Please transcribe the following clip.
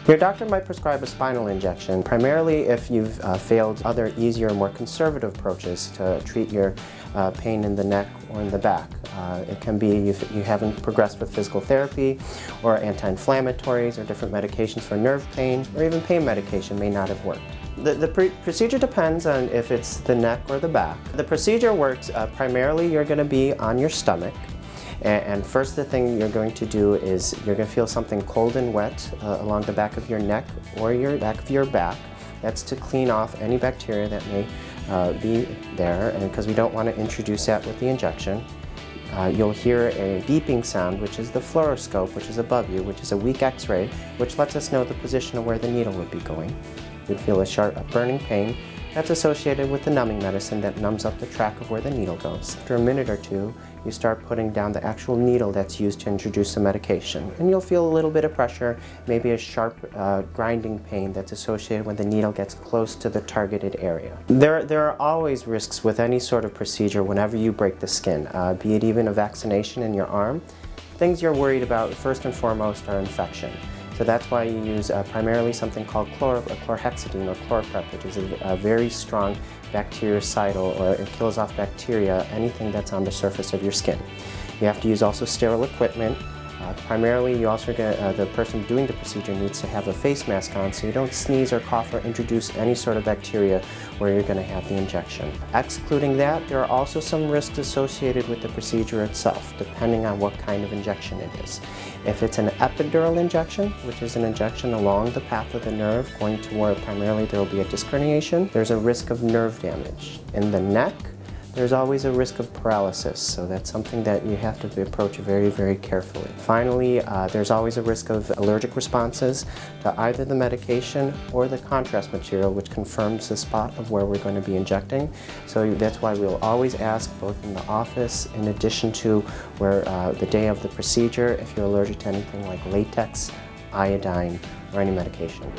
Your doctor might prescribe a spinal injection, primarily if you've failed other easier, more conservative approaches to treat your pain in the neck or in the back. It can be you haven't progressed with physical therapy or anti-inflammatories or different medications for nerve pain, or even pain medication may not have worked. The procedure depends on if it's the neck or the back. The procedure works primarily you're going to be on your stomach. And first the thing you're going to do is you're going to feel something cold and wet along the back of your neck or your back of your back. That's to clean off any bacteria that may be there, and because we don't want to introduce that with the injection. You'll hear a beeping sound, which is the fluoroscope, which is above you, which is a weak X-ray, which lets us know the position of where the needle would be going. You'd feel a sharp burning pain. That's associated with the numbing medicine that numbs up the track of where the needle goes. After a minute or two, you start putting down the actual needle that's used to introduce the medication. And you'll feel a little bit of pressure, maybe a sharp grinding pain that's associated when the needle gets close to the targeted area. There are always risks with any sort of procedure whenever you break the skin, be it even a vaccination in your arm. Things you're worried about first and foremost are infection. So that's why you use primarily something called chlorhexidine or ChloraPrep, which is a very strong bactericidal, or it kills off bacteria, anything that's on the surface of your skin. You have to use also sterile equipment. Primarily, you also the person doing the procedure needs to have a face mask on so you don't sneeze or cough or introduce any sort of bacteria where you're going to have the injection. Excluding that, there are also some risks associated with the procedure itself, depending on what kind of injection it is. If it's an epidural injection, which is an injection along the path of the nerve going to where primarily there will be a disc herniation, there's a risk of nerve damage. In the neck, there's always a risk of paralysis, so that's something that you have to approach very, very carefully. Finally, there's always a risk of allergic responses to either the medication or the contrast material, which confirms the spot of where we're going to be injecting. So that's why we'll always ask, both in the office, in addition to where the day of the procedure, if you're allergic to anything like latex, iodine, or any medication.